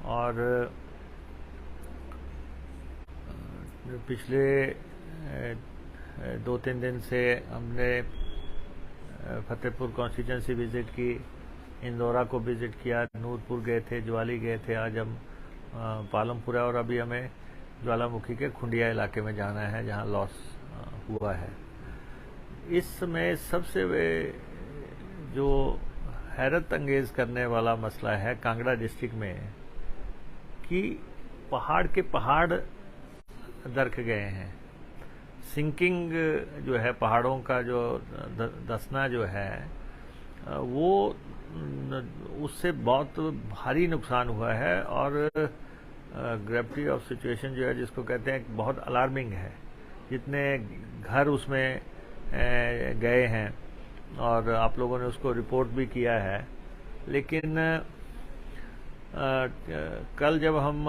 और पिछले 2-3 दिन से हमने फतेहपुर कॉन्स्टिट्यूंसी विजिट की, इंदौरा को विजिट किया, नूरपुर गए थे, ज्वाली गए थे, आज हम पालमपुरा, और अभी हमें ज्वालामुखी के खुंडिया इलाके में जाना है जहां लॉस हुआ है। इसमें सबसे जो हैरत अंगेज करने वाला मसला है कांगड़ा डिस्ट्रिक्ट में कि पहाड़ के पहाड़ दरक गए हैं। सिंकिंग जो है, पहाड़ों का जो धंसना जो है वो उससे बहुत भारी नुकसान हुआ है, और ग्रेविटी ऑफ सिचुएशन जो है जिसको कहते हैं बहुत अलार्मिंग है। जितने घर उसमें गए हैं और आप लोगों ने उसको रिपोर्ट भी किया है, लेकिन कल जब हम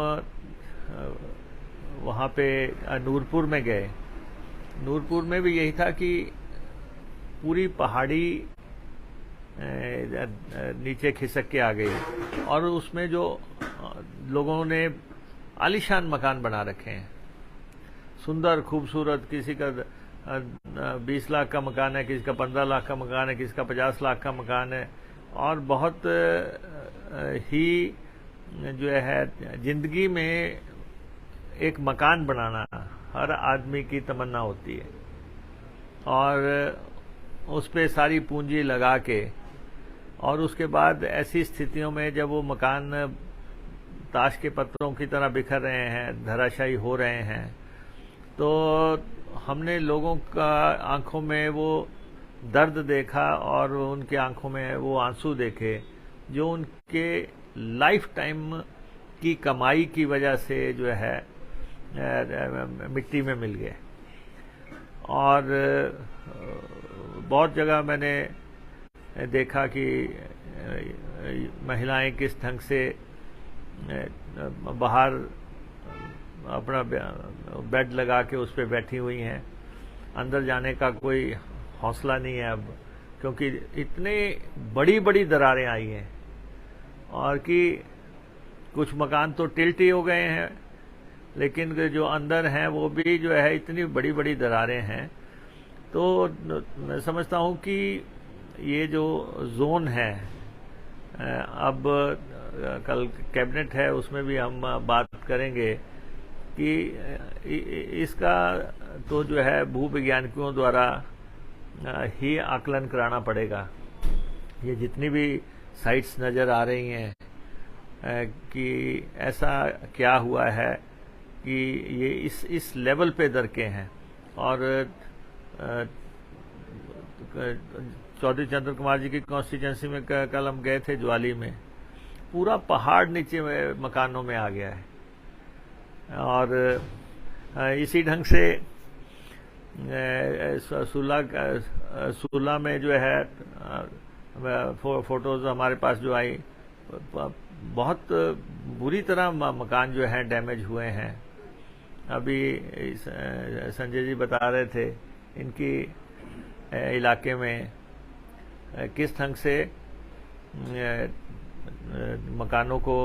वहाँ पे नूरपुर में गए, नूरपुर में भी यही था कि पूरी पहाड़ी नीचे खिसक के आ गई, और उसमें जो लोगों ने आलीशान मकान बना रखे हैं, सुंदर खूबसूरत, किसी का 20 लाख का मकान है, किसी का 15 लाख का मकान है, किसी का 50 लाख का मकान है, और बहुत ही जो है जिंदगी में एक मकान बनाना हर आदमी की तमन्ना होती है, और उस पे सारी पूंजी लगा के, और उसके बाद ऐसी स्थितियों में जब वो मकान ताश के पत्तों की तरह बिखर रहे हैं, धराशायी हो रहे हैं, तो हमने लोगों का आंखों में वो दर्द देखा और उनके आंखों में वो आंसू देखे जो उनके लाइफ टाइम की कमाई की वजह से जो है मिट्टी में मिल गए। और बहुत जगह मैंने देखा कि महिलाएं किस ढंग से बाहर अपना बेड लगा के उस पर बैठी हुई हैं, अंदर जाने का कोई हौसला नहीं है अब, क्योंकि इतने बड़ी बड़ी दरारें आई हैं, और कि कुछ मकान तो टिल्ट ही हो गए हैं, लेकिन जो अंदर हैं वो भी जो है इतनी बड़ी बड़ी दरारें हैं। तो मैं समझता हूं कि ये जो जोन है, अब कल कैबिनेट है, उसमें भी हम बात करेंगे कि इसका तो जो है भूवैज्ञानिकों द्वारा ही आकलन कराना पड़ेगा। ये जितनी भी साइट्स नज़र आ रही हैं कि ऐसा क्या हुआ है कि ये इस लेवल पे दरके हैं। और चौधरी चंद्र कुमार जी की कॉन्स्टिट्यूंसी में कल हम गए थे ज्वाली में, पूरा पहाड़ नीचे मकानों में आ गया है। और इसी ढंग से सुला में जो है फोटोज हमारे पास जो आई, बहुत बुरी तरह मकान जो है डैमेज हुए हैं। अभी संजय जी बता रहे थे इनकी इलाके में किस ढंग से मकानों को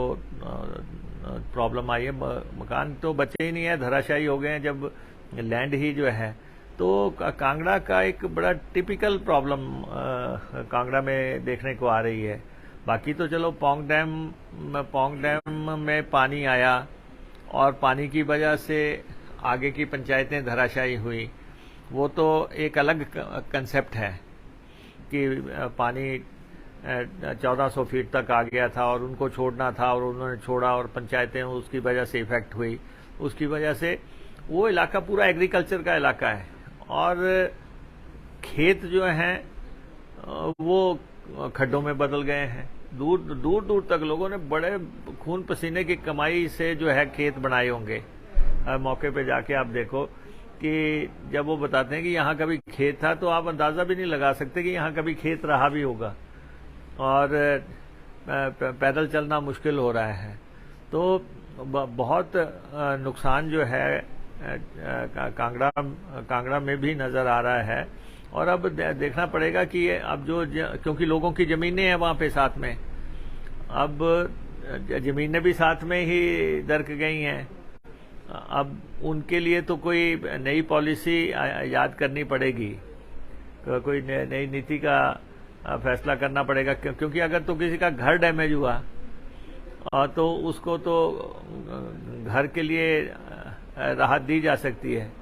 प्रॉब्लम आई है। मकान तो बचे ही नहीं है, धराशायी हो गए हैं जब लैंड ही जो है। तो कांगड़ा का एक बड़ा टिपिकल प्रॉब्लम कांगड़ा में देखने को आ रही है। बाकी तो चलो पोंग डैम में पानी आया और पानी की वजह से आगे की पंचायतें धराशायी हुई, वो तो एक अलग कंसेप्ट है कि पानी 1400 फीट तक आ गया था और उनको छोड़ना था और उन्होंने छोड़ा और पंचायतें उसकी वजह से इफेक्ट हुई। उसकी वजह से वो इलाका पूरा एग्रीकल्चर का इलाका है, और खेत जो हैं वो खड्डों में बदल गए हैं। दूर दूर तक लोगों ने बड़े खून पसीने की कमाई से जो है खेत बनाए होंगे। मौके पे जाके आप देखो कि जब वो बताते हैं कि यहाँ कभी खेत था, तो आप अंदाजा भी नहीं लगा सकते कि यहाँ कभी खेत रहा भी होगा, और पैदल चलना मुश्किल हो रहा है। तो बहुत नुकसान जो है कांगड़ा में भी नजर आ रहा है। और अब देखना पड़ेगा कि अब जो क्योंकि लोगों की जमीनें हैं वहां पे साथ में, अब जमीनें भी साथ में ही दरक गई हैं। अब उनके लिए तो कोई नई पॉलिसी याद करनी पड़ेगी, कोई नई नीति का फैसला करना पड़ेगा, क्योंकि अगर तो किसी का घर डैमेज हुआ तो उसको तो घर के लिए राहत दी जा सकती है,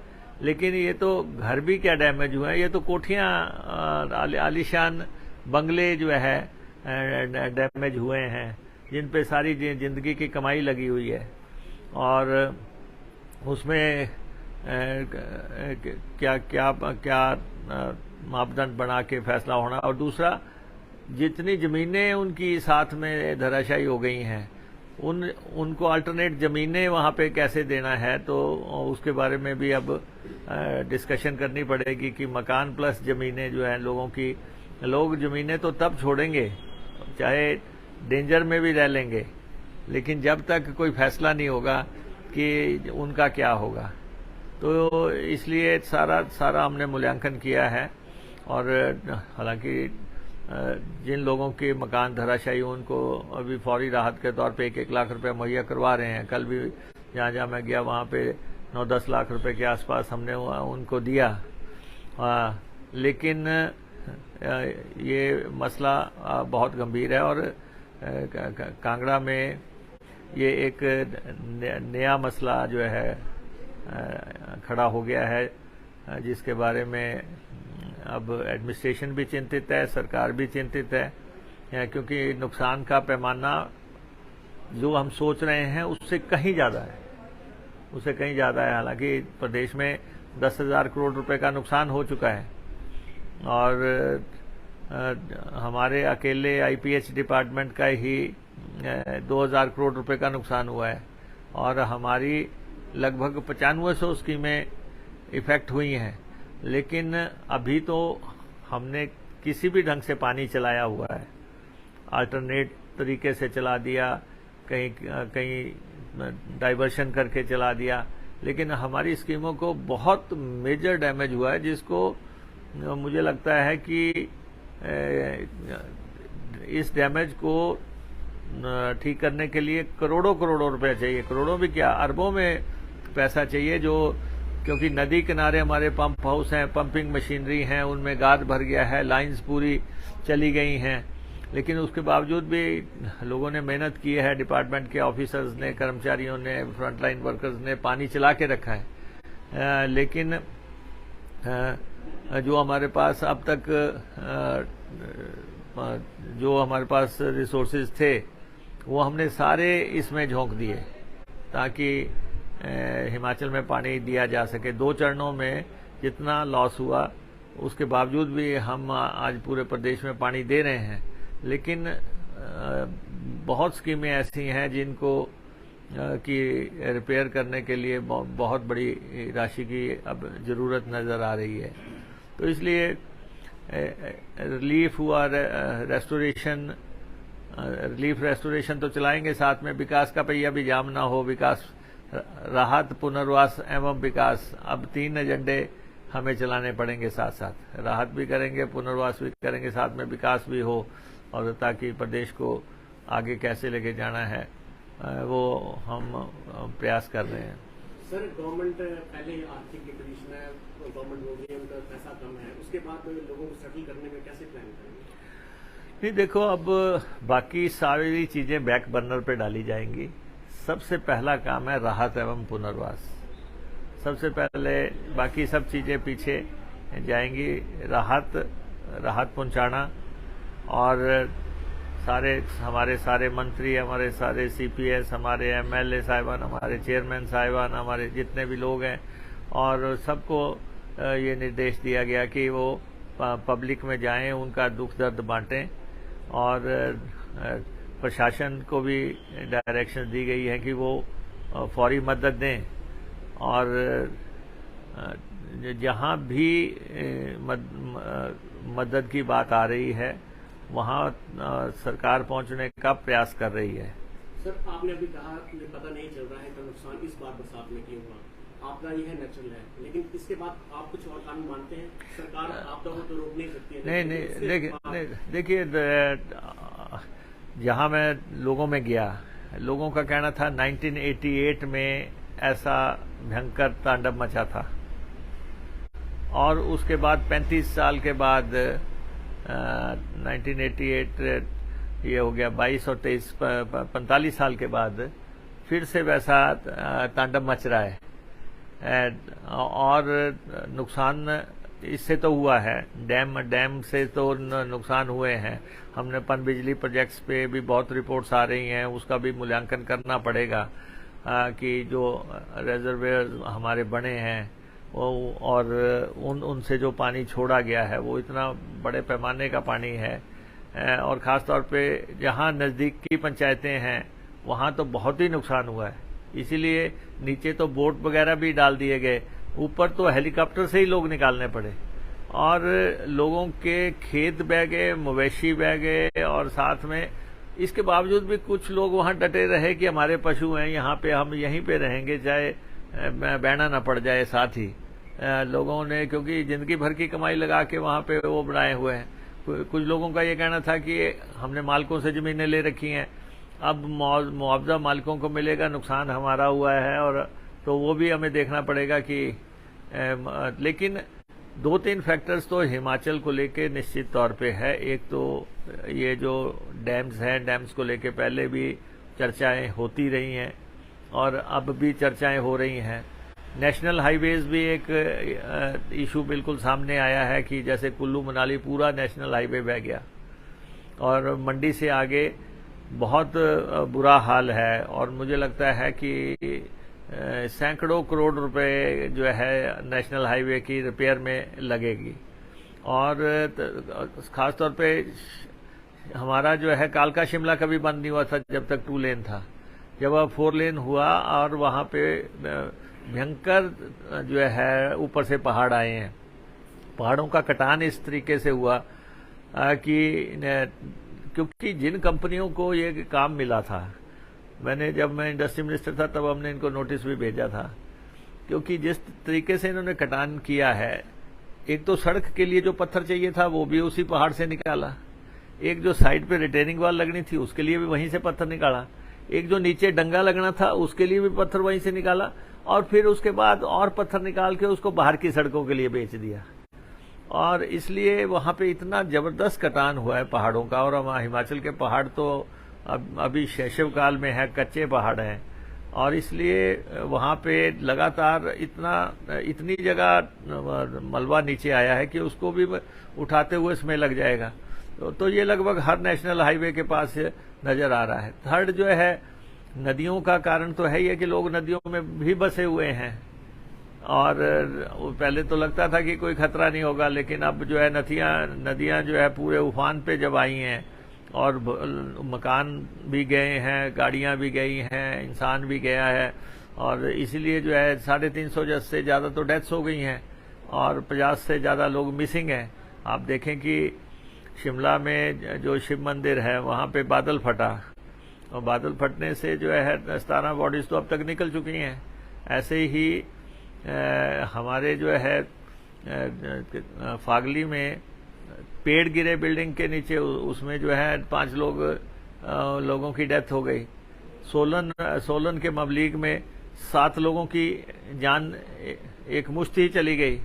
लेकिन ये तो घर भी क्या डैमेज हुए हैं, ये तो कोठियां आलीशान बंगले जो है डैमेज हुए हैं, जिन पे सारी जिंदगी की कमाई लगी हुई है, और उसमें क्या क्या क्या मापदंड बना के फैसला होना। और दूसरा, जितनी जमीनें उनकी साथ में धराशायी हो गई हैं, उनको अल्टरनेट जमीनें वहाँ पे कैसे देना है, तो उसके बारे में भी अब डिस्कशन करनी पड़ेगी कि मकान प्लस जमीनें जो है लोगों की, लोग जमीनें तो तब छोड़ेंगे चाहे डेंजर में भी रह लेंगे, लेकिन जब तक कोई फैसला नहीं होगा कि उनका क्या होगा। तो इसलिए सारा हमने मूल्यांकन किया है, और हालांकि जिन लोगों के मकान धराशायी उनको अभी फौरी राहत के तौर पे 1-1 लाख रुपए मुहैया करवा रहे हैं। कल भी जहाँ मैं गया वहाँ पे 9-10 लाख रुपए के आसपास हमने उनको दिया। लेकिन ये मसला बहुत गंभीर है, और कांगड़ा में ये एक नया मसला जो है खड़ा हो गया है, जिसके बारे में अब एडमिनिस्ट्रेशन भी चिंतित है, सरकार भी चिंतित है, क्योंकि नुकसान का पैमाना जो हम सोच रहे हैं उससे कहीं ज़्यादा है, हालांकि प्रदेश में 10,000 करोड़ रुपए का नुकसान हो चुका है, और हमारे अकेले आईपीएच डिपार्टमेंट का ही 2,000 करोड़ रुपए का नुकसान हुआ है, और हमारी लगभग 9500 स्कीमें इफेक्ट हुई हैं। लेकिन अभी तो हमने किसी भी ढंग से पानी चलाया हुआ है, अल्टरनेट तरीके से चला दिया, कहीं डाइवर्शन करके चला दिया, लेकिन हमारी स्कीमों को बहुत मेजर डैमेज हुआ है, जिसको मुझे लगता है कि इस डैमेज को ठीक करने के लिए करोड़ों रुपए चाहिए, करोड़ों भी क्या, अरबों में पैसा चाहिए, जो क्योंकि नदी किनारे हमारे पंप हाउस हैं, पंपिंग मशीनरी हैं, उनमें गाद भर गया है, लाइंस पूरी चली गई हैं, लेकिन उसके बावजूद भी लोगों ने मेहनत की है, डिपार्टमेंट के ऑफिसर्स ने, कर्मचारियों ने, फ्रंटलाइन वर्कर्स ने पानी चला के रखा है। लेकिन जो हमारे पास अब तक जो हमारे पास रिसोर्सेज थे वो हमने सारे इसमें झोंक दिए ताकि हिमाचल में पानी दिया जा सके। 2 चरणों में जितना लॉस हुआ उसके बावजूद भी हम आज पूरे प्रदेश में पानी दे रहे हैं, लेकिन बहुत स्कीमें ऐसी हैं जिनको की रिपेयर करने के लिए बहुत बड़ी राशि की अब जरूरत नजर आ रही है। तो इसलिए रिलीफ हुआ, रिलीफ रेस्टोरेशन तो चलाएंगे, साथ में विकास का पहिया भी जाम ना हो, विकास, राहत, पुनर्वास एवं विकास, अब 3 एजेंडे हमें चलाने पड़ेंगे साथ साथ। राहत भी करेंगे, पुनर्वास भी करेंगे, साथ में विकास भी हो, और ताकि प्रदेश को आगे कैसे लेके जाना है वो हम प्रयास कर रहे हैं। सर, गवर्नमेंट पहले आर्थिक कंडीशन है, गवर्नमेंट हो गई, उनका पैसा कम है, उसके बाद लोगों को सेटल करने में कैसे प्लान करेंगे? नहीं, देखो, अब बाकी सारी चीजें बैक बर्नर पे डाली जाएंगी। सबसे पहला काम है राहत एवं पुनर्वास। सबसे पहले बाकी सब चीजें पीछे जाएंगी। राहत पहुंचाना, और हमारे सारे मंत्री, हमारे सारे सीपीएस, हमारे एमएलए साहिबान, हमारे चेयरमैन साहिबान, हमारे जितने भी लोग हैं, और सबको ये निर्देश दिया गया कि वो पब्लिक में जाएं, उनका दुख दर्द बांटें, और प्रशासन को भी डायरेक्शन दी गई है कि वो फौरी मदद दें, और जहां भी मदद की बात आ रही है वहां सरकार पहुंचने का प्रयास कर रही है। सर, आपने अभी कहा मुझे पता नहीं चल रहा है का नुकसान इस बार बरसात में क्यों हुआ, आपदा ये है, नेचुरल है, लेकिन इसके बाद आप कुछ और कानून मानते हैं? सरकार आपदा को तो रोक नहीं सकती है। नहीं, देखिए, जहां मैं लोगों में गया, लोगों का कहना था 1988 में ऐसा भयंकर तांडव मचा था, और उसके बाद 35 साल के बाद 1988 ये हो गया 22 और 23 45 साल के बाद फिर से वैसा तांडव मच रहा है। और नुकसान इससे तो हुआ है, डैम से तो नुकसान हुए हैं। हमने पनबिजली प्रोजेक्ट्स पे भी बहुत रिपोर्ट्स आ रही हैं, उसका भी मूल्यांकन करना पड़ेगा कि जो रिजर्वेयर हमारे बने हैं वो और उनसे जो पानी छोड़ा गया है वो इतना बड़े पैमाने का पानी है, और ख़ास तौर पे जहाँ नज़दीक की पंचायतें हैं वहाँ तो बहुत ही नुकसान हुआ है। इसीलिए नीचे तो बोट वगैरह भी डाल दिए गए, ऊपर तो हेलीकॉप्टर से ही लोग निकालने पड़े, और लोगों के खेत बह गए, मवेशी बह गए, और साथ में इसके बावजूद भी कुछ लोग वहाँ डटे रहे कि हमारे पशु हैं, यहाँ पे हम यहीं पे रहेंगे, चाहे बहना ना पड़ जाए। साथ ही लोगों ने, क्योंकि जिंदगी भर की कमाई लगा के वहाँ पे वो बनाए हुए हैं। कुछ लोगों का ये कहना था कि हमने मालिकों से जमीनें ले रखी हैं, अब मुआवजा मालिकों को मिलेगा, नुकसान हमारा हुआ है, और तो वो भी हमें देखना पड़ेगा कि लेकिन 2-3 फैक्टर्स तो हिमाचल को लेके निश्चित तौर पे है। एक तो ये जो डैम्स हैं, डैम्स को लेके पहले भी चर्चाएं होती रही हैं और अब भी चर्चाएं हो रही हैं। नेशनल हाईवेज भी एक इशू बिल्कुल सामने आया है कि जैसे कुल्लू मनाली पूरा नेशनल हाईवे बह गया, और मंडी से आगे बहुत बुरा हाल है, और मुझे लगता है कि सैकड़ों करोड़ रुपए जो है नेशनल हाईवे की रिपेयर में लगेगी। और खास तौर पे हमारा जो है कालका शिमला कभी बंद नहीं हुआ था जब तक 2 लेन था। जब अब 4 लेन हुआ और वहाँ पे भयंकर जो है ऊपर से पहाड़ आए हैं, पहाड़ों का कटान इस तरीके से हुआ कि क्योंकि जिन कंपनियों को ये काम मिला था, जब मैं इंडस्ट्री मिनिस्टर था तब हमने इनको नोटिस भी भेजा था, क्योंकि जिस तरीके से इन्होंने कटान किया है, एक तो सड़क के लिए जो पत्थर चाहिए था वो भी उसी पहाड़ से निकाला, एक जो साइड पे रिटेनिंग वॉल लगनी थी उसके लिए भी वहीं से पत्थर निकाला, एक जो नीचे डंगा लगना था उसके लिए भी पत्थर वहीं से निकाला, और फिर उसके बाद और पत्थर निकाल के उसको बाहर की सड़कों के लिए बेच दिया। और इसलिए वहां पे इतना जबरदस्त कटान हुआ है पहाड़ों का। और हिमाचल के पहाड़ तो अभी शैशव काल में है, कच्चे पहाड़ हैं, और इसलिए वहां पे लगातार इतनी जगह मलबा नीचे आया है कि उसको भी उठाते हुए इसमें लग जाएगा। तो ये लगभग हर नेशनल हाईवे के पास नजर आ रहा है। थर्ड जो है नदियों का कारण तो है ही है कि लोग नदियों में भी बसे हुए हैं, और पहले तो लगता था कि कोई खतरा नहीं होगा, लेकिन अब जो है नदियां जो है पूरे उफान पे जब आई हैं, और मकान भी गए हैं, गाड़ियां भी गई हैं, इंसान भी गया है, और इसीलिए जो है 350 से ज्यादा तो डेथ्स हो गई हैं, और 50 से ज्यादा लोग मिसिंग हैं। आप देखें कि शिमला में जो शिव मंदिर है वहां पे बादल फटा, और बादल फटने से जो है 17 बॉडीज तो अब तक निकल चुकी हैं। ऐसे ही हमारे जो है फागली में पेड़ गिरे बिल्डिंग के नीचे, उसमें जो है 5 लोगों की डेथ हो गई। सोलन के मबलीग में 7 लोगों की जान एक मुश्त ही चली गई।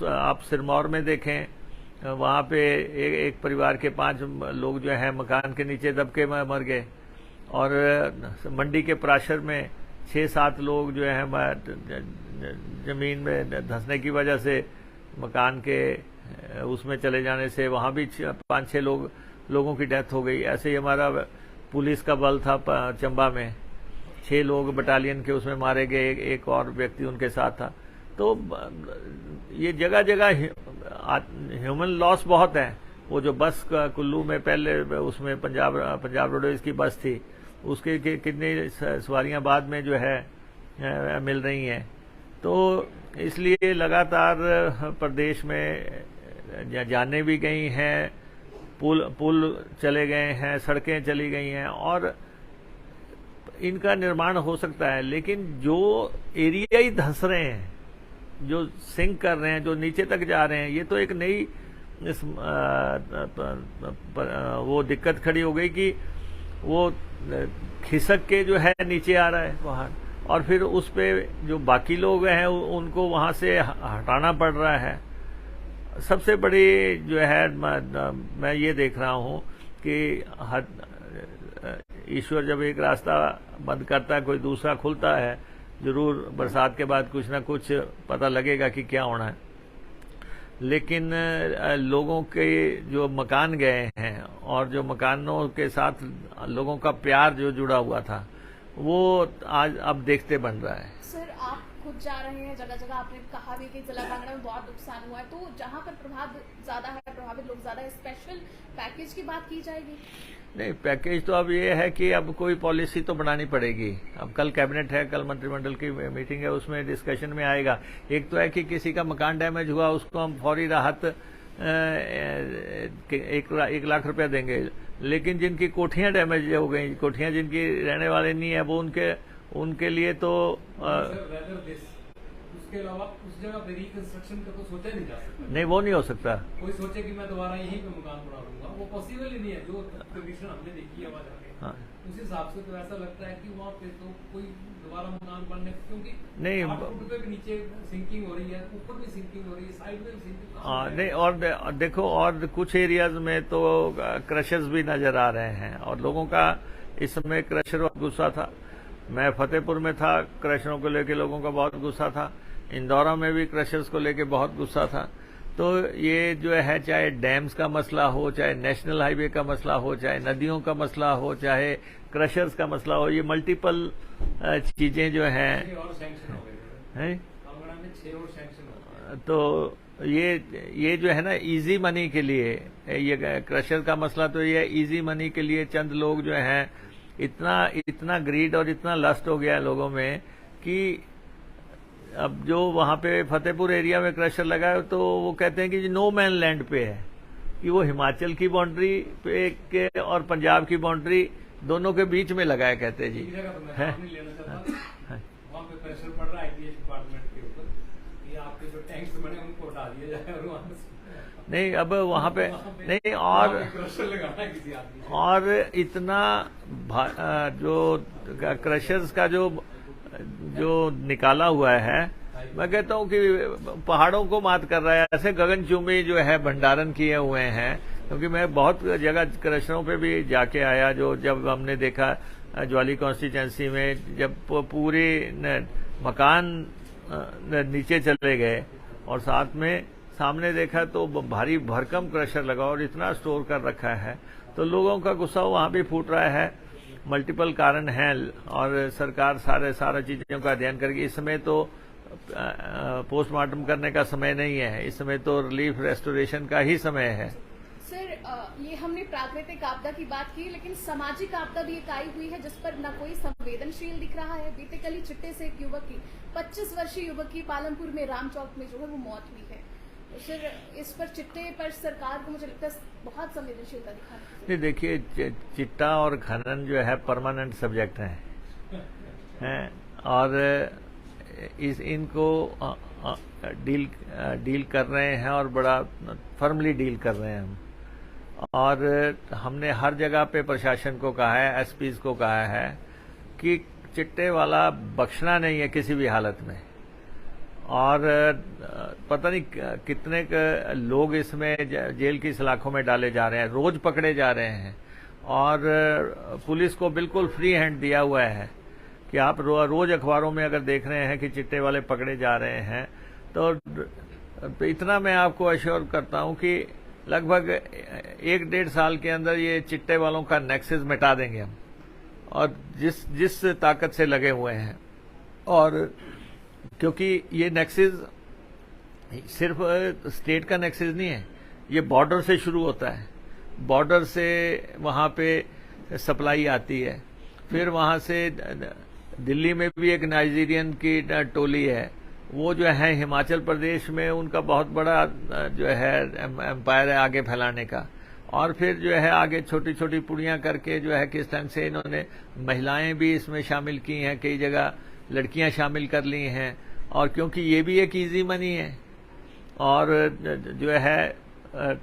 आप सिरमौर में देखें, वहां पे एक परिवार के 5 लोग जो है मकान के नीचे दब के मर गए, और मंडी के प्राशर में 6-7 लोग जो है जमीन में धंसने की वजह से, मकान के उसमें चले जाने से वहां भी 5-6 लोगों की डेथ हो गई। ऐसे ही हमारा पुलिस का बल था चंबा में, 6 लोग बटालियन के उसमें मारे गए, एक और व्यक्ति उनके साथ था। तो ये जगह जगह ह्यूमन लॉस बहुत है। वो जो बस कुल्लू में पहले उसमें पंजाब रोडवेज की बस थी, उसके कितनी सवारियां बाद में जो है मिल रही हैं। तो इसलिए लगातार प्रदेश में जाने भी गई हैं, पुल चले गए हैं, सड़कें चली गई हैं, और इनका निर्माण हो सकता है, लेकिन जो एरिया ही धंस रहे हैं, जो सिंक कर रहे हैं, जो नीचे तक जा रहे हैं, ये तो एक नई वो दिक्कत खड़ी हो गई कि वो खिसक के जो है नीचे आ रहा है पहाड़, और फिर उस पे जो बाकी लोग हैं उनको वहां से हटाना पड़ रहा है। सबसे बड़ी जो है मैं ये देख रहा हूँ कि ईश्वर जब एक रास्ता बंद करता है, कोई दूसरा खुलता है। जरूर बरसात के बाद कुछ ना कुछ पता लगेगा कि क्या होना है, लेकिन लोगों के जो मकान गए हैं और जो मकानों के साथ लोगों का प्यार जो जुड़ा हुआ था, वो आज अब देखते बन रहा है। सर, आप खुद जा रहे हैं जगह जगह, आपने कहा भी कि जिला कांगड़ा में बहुत नुकसान हुआ है, तो जहां पर प्रभावित लोग ज्यादा है, स्पेशल पैकेज की बात की जाएगी? नहीं, पैकेज तो अब ये है कि अब कोई पॉलिसी तो बनानी पड़ेगी। अब कल कैबिनेट है, कल मंत्रिमंडल की मीटिंग है, उसमें डिस्कशन में आएगा। एक तो है कि किसी का मकान डैमेज हुआ, उसको हम फौरी राहत 1 लाख रुपया देंगे, लेकिन जिनकी कोठियां डैमेज हो गई, कोठियां जिनकी रहने वाले नहीं है, वो उनके लिए तो उसके अलावा उस जगह पे रिकंस्ट्रक्शन का तो सोचा नहीं जा सकता। नहीं, वो नहीं हो सकता। कोई सोचे कि मैं दोबारा यहीं पे मकान बना लूंगा, वो पॉसिबल ही नहीं है। जो कंडीशन हमने देखी है वहाँ जाके, हाँ। उस हिसाब से तो ऐसा लगता है कि वहाँ पे तो कोई दोबारा मकान बनने, क्योंकि नहीं, 8 फुट पे भी नीचे सिंकिंग हो रही है, ऊपर भी सिंकिंग हो रही है, साइड में भी सिंकिंग। नहीं, और देखो, और कुछ एरियाज में तो क्रशर्स भी नजर आ रहे हैं, और लोगों का इस समय क्रशर पर गुस्सा था। मैं फतेहपुर में था, क्रशरों को लेकर लोगों का बहुत गुस्सा था। इंदौरा में भी क्रशर्स को लेकर बहुत गुस्सा था। तो ये जो है, चाहे डैम्स का मसला हो, चाहे नेशनल हाईवे का मसला हो, चाहे नदियों का मसला हो, चाहे क्रशर्स का मसला हो, ये मल्टीपल चीजें जो हैं, और सैंक्शन हो गए हैं कांगड़ा में 6 और सैंक्शन हो गए। तो ये जो है ना, इजी मनी के लिए, ये क्रशर का मसला तो ये इजी मनी के लिए चंद लोग जो हैं, इतना ग्रीड और इतना लस्ट हो गया है लोगों में कि अब जो वहां पे फतेहपुर एरिया में क्रशर लगा है, तो वो कहते हैं कि नो मैन लैंड पे है, कि वो हिमाचल की बाउंड्री पे के और पंजाब की बाउंड्री दोनों के बीच में लगा है, कहते हैं जी। वहाँ पे प्रेशर पड़ रहा है आईपीएच डिपार्टमेंट के ऊपर कि आपके जो टैंक्स बने उनको हटा दिया जाए, और वहाँ नहीं, अब वहां पे नहीं, और इतना जो क्रशर्स का जो निकाला हुआ है, मैं कहता हूं कि पहाड़ों को मात कर रहा है। ऐसे गगनचुंबी जो है भंडारण किए हुए हैं, क्योंकि मैं बहुत जगह क्रशरों पे भी जाके आया, जो जब हमने देखा ज्वाली कॉन्स्टिट्यूंसी में, जब पूरे मकान नीचे चले गए और साथ में सामने देखा तो भारी भरकम क्रशर लगा और इतना स्टोर कर रखा है, तो लोगों का गुस्सा वहां भी फूट रहा है। मल्टीपल कारण हैं, और सरकार सारा चीजों का अध्ययन करके, इस समय तो पोस्टमार्टम करने का समय नहीं है, इस समय तो रिलीफ रेस्टोरेशन का ही समय है। सर, ये हमने प्राकृतिक आपदा की बात की, लेकिन सामाजिक आपदा भी एक आई हुई है जिस पर न कोई संवेदनशील दिख रहा है। बीते कल ही चिट्टे से एक युवक की, 25 वर्षीय युवक की पालमपुर में राम चौक में जो है वो मौत हुई है। तो सर, इस पर चिट्टे पर सरकार को मुझे लगता है बहुत संवेदनशीलता दिखानी चाहिए। नहीं, देखिए, चिट्टा और खनन जो है परमानेंट सब्जेक्ट हैं, और इनको डील कर रहे हैं, और बड़ा फर्मली डील कर रहे हैं हम। और हमने हर जगह पे प्रशासन को कहा है, एसपीज को कहा है कि चिट्टे वाला बख्शना नहीं है किसी भी हालत में। और पता नहीं कितने लोग इसमें जेल की सलाखों में डाले जा रहे हैं, रोज पकड़े जा रहे हैं, और पुलिस को बिल्कुल फ्री हैंड दिया हुआ है कि आप रोज अखबारों में अगर देख रहे हैं कि चिट्टे वाले पकड़े जा रहे हैं, तो इतना मैं आपको अश्योर करता हूं कि लगभग 1-1.5 साल के अंदर ये चिट्टे वालों का नेक्सस मिटा देंगे हम, और जिस ताकत से लगे हुए हैं। और क्योंकि ये नेक्सस सिर्फ स्टेट का नेक्सस नहीं है, ये बॉर्डर से शुरू होता है। बॉर्डर से वहां पे सप्लाई आती है, फिर वहां से दिल्ली में भी एक नाइजीरियन की टोली है, वो जो है हिमाचल प्रदेश में उनका बहुत बड़ा जो है एम्पायर है आगे फैलाने का। और फिर जो है आगे छोटी छोटी पुड़ियां करके जो है किस ढंग से इन्होंने महिलाएं भी इसमें शामिल की हैं, कई जगह लड़कियां शामिल कर ली हैं। और क्योंकि ये भी एक इजी मनी है, और जो है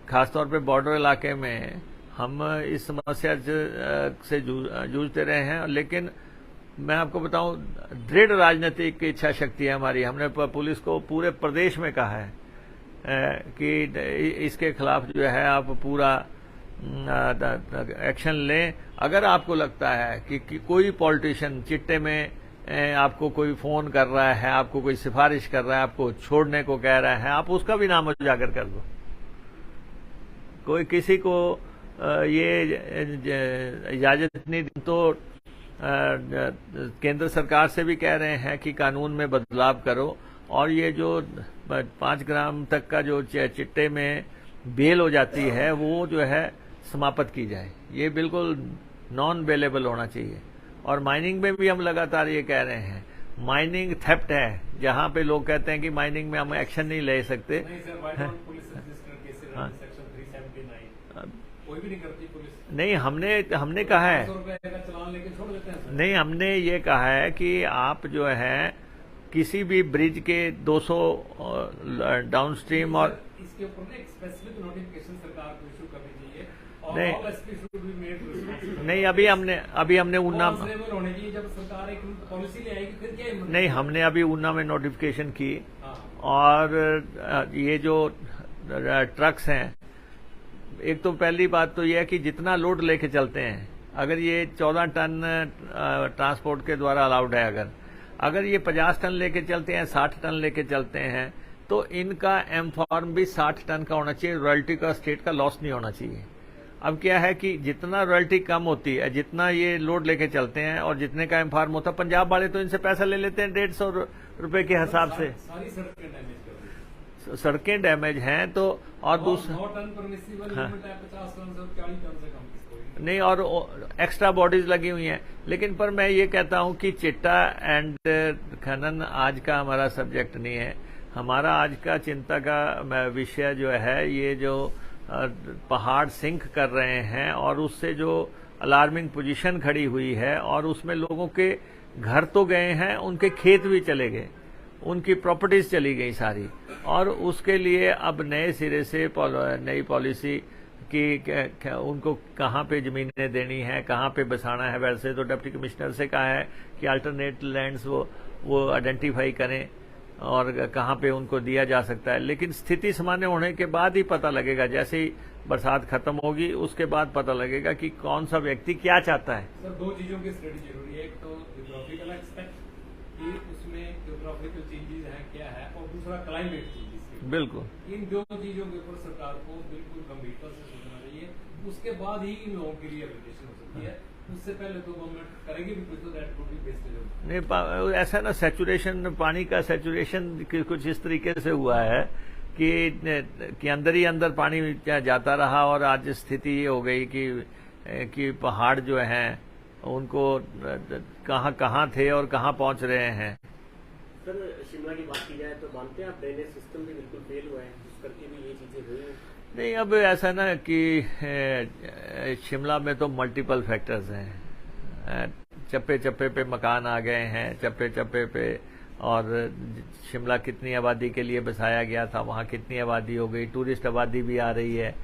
खासतौर पे बॉर्डर इलाके में हम इस समस्या से जूझते रहे हैं, लेकिन मैं आपको बताऊं, दृढ़ राजनीतिक इच्छा शक्ति है हमारी। हमने पुलिस को पूरे प्रदेश में कहा है कि इसके खिलाफ जो है आप पूरा एक्शन लें। अगर आपको लगता है कि कोई पॉलिटिशियन चिट्टे में आपको कोई फोन कर रहा है, आपको कोई सिफारिश कर रहा है, आपको छोड़ने को कह रहा है, आप उसका भी नाम उजागर कर दो। कोई किसी को ये इजाजत नहीं दी। तो केंद्र सरकार से भी कह रहे हैं कि कानून में बदलाव करो, और ये जो 5 ग्राम तक का जो चिट्टे में बेल हो जाती है वो जो है समाप्त की जाए। ये बिल्कुल नॉन बेलेबल होना चाहिए। और माइनिंग में भी हम लगातार ये कह रहे हैं, माइनिंग थेफ्ट है। जहां पे लोग कहते हैं कि माइनिंग में हम एक्शन नहीं ले सकते, नहीं sir, why don't police register cases under section 379? कोई भी नहीं करती पुलिस। नहीं, हमने कहा है, 100 रुपए का चालान लेके छोड़ देते हैं सर। नहीं, हमने ये कहा है कि आप जो है किसी भी ब्रिज के 200 डाउनस्ट्रीम और इसके ऊपर ना एक स्पेसिफिक नोटिफिकेशन सरकार को इशू करनी चाहिए, और नहीं, all SP should be made responsible। नहीं, अभी हमने ऊना होने चाहिए। जब सरकार एक पॉलिसी ले आएगी फिर क्या हिम्मत? नहीं, हमने अभी ऊना में नोटिफिकेशन की, हाँ। और ये जो ट्रक्स हैं, एक तो पहली बात तो यह है कि जितना लोड लेके चलते हैं, अगर ये 14 टन ट्रांसपोर्ट के द्वारा अलाउड है, अगर ये 50 टन लेके चलते हैं, 60 टन लेके चलते हैं, तो इनका एम फॉर्म भी 60 टन का होना चाहिए। रॉयल्टी का स्टेट का लॉस नहीं होना चाहिए। अब क्या है कि जितना रॉयल्टी कम होती है, जितना ये लोड लेके चलते हैं और जितने का एम फॉर्म होता है, पंजाब वाले तो इनसे पैसा ले लेते हैं 150 रुपए के हिसाब से। सारी सड़कें डैमेज कर दी। सड़कें डैमेज हैं तो, और दूसरा 9 टन परमिसिबल लिमिट है, 50 टन से 40 टन से कम किसको नहीं, और एक्स्ट्रा बॉडीज लगी हुई हैं। लेकिन पर मैं ये कहता हूं कि चिट्टा एंड खनन आज का हमारा सब्जेक्ट नहीं है। हमारा आज का चिंता का विषय जो है, ये जो पहाड़ सिंक कर रहे हैं और उससे जो अलार्मिंग पोजीशन खड़ी हुई है, और उसमें लोगों के घर तो गए हैं, उनके खेत भी चले गए, उनकी प्रॉपर्टीज चली गई सारी, और उसके लिए अब नए सिरे से नई पॉलिसी कि उनको कहाँ पे जमीनें देनी है, कहाँ पे बसाना है। वैसे तो डिप्टी कमिश्नर से कहा है कि अल्टरनेट लैंड्स वो आइडेंटिफाई करें और कहाँ पे उनको दिया जा सकता है। लेकिन स्थिति सामान्य होने के बाद ही पता लगेगा, जैसे ही बरसात खत्म होगी उसके बाद पता लगेगा कि कौन सा व्यक्ति क्या चाहता है। सर, 2 चीजों की स्टडी जरूरी है। एक तो जियोग्राफिकल एस्पेक्ट कि उसमें जियोग्राफिकल चेंजेस है क्या है, और दूसरा क्लाइमेट चेंजेस। बिल्कुल, इन 2 चीजों के ऊपर सरकार को बिल्कुल गंभीरता से सोचना चाहिए। उसके बाद ही इन लोगों की रिहेबिलिटेशन हो सकती है। उससे पहले तो गवर्नमेंट करेगी भी कुछ, तो दैट वुड बी बेस्ट। नहीं, ऐसा ना, सैचुरेशन, पानी का सैचुरेशन कुछ इस तरीके से हुआ है कि अंदर ही अंदर पानी जाता रहा, और आज स्थिति ये हो गई कि पहाड़ जो हैं उनको कहाँ थे और कहाँ पहुंच रहे हैं। सर, शिमला की बात की जाए तो मानते हैं आप ड्रेनेज सिस्टम भी बिल्कुल फेल हुआ है, जिस करके भी ये चीजें हुई हैं? नहीं, अब ऐसा ना कि शिमला में तो मल्टीपल फैक्टर्स हैं। चप्पे चप्पे पे मकान आ गए हैं, चप्पे चप्पे पे, और शिमला कितनी आबादी के लिए बसाया गया था, वहाँ कितनी आबादी हो गई, टूरिस्ट आबादी भी आ रही है,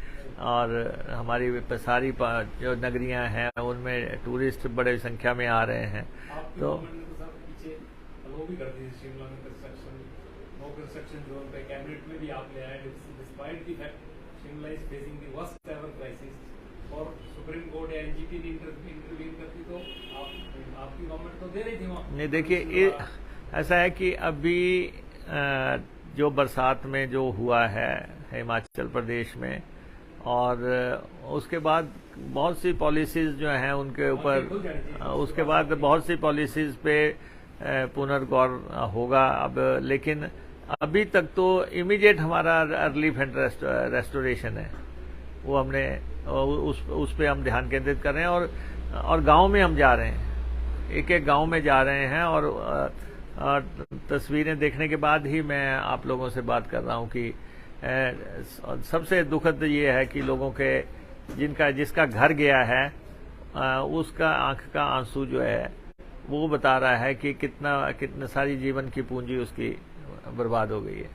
और हमारी सारी जो नगरियाँ हैं उनमें टूरिस्ट बड़े संख्या में आ रहे हैं। तो पीछे वो भी कर दी शिमला में कंस्ट्रक्शन जोन पे, कैबिनेट में भी आप ले आए, despite the fact Shimla is facing the worst ever crisis, और सुप्रीम कोर्ट या एनजीटी ने इंटरवीन करती तो आपकी गवर्नमेंट तो दे रही थी वहाँ। नहीं, देखिए, ऐसा है कि अभी जो बरसात में जो हुआ है हिमाचल प्रदेश में, और उसके बाद बहुत सी पॉलिसीज जो हैं उनके ऊपर, उसके बाद बहुत सी पॉलिसीज पे पुनर्गौर होगा अब। लेकिन अभी तक तो इमीडिएट हमारा रिलीफ एंड रेस्टोरेशन है, वो हमने उस पे हम ध्यान केंद्रित कर रहे हैं, और गांव में हम जा रहे हैं, एक एक गांव में जा रहे हैं, और तस्वीरें देखने के बाद ही मैं आप लोगों से बात कर रहा हूं कि सबसे दुखद ये है कि लोगों के जिसका घर गया है, उसका आंख का आंसू जो है वो बता रहा है कि कितना सारी जीवन की पूंजी उसकी बर्बाद हो गई है।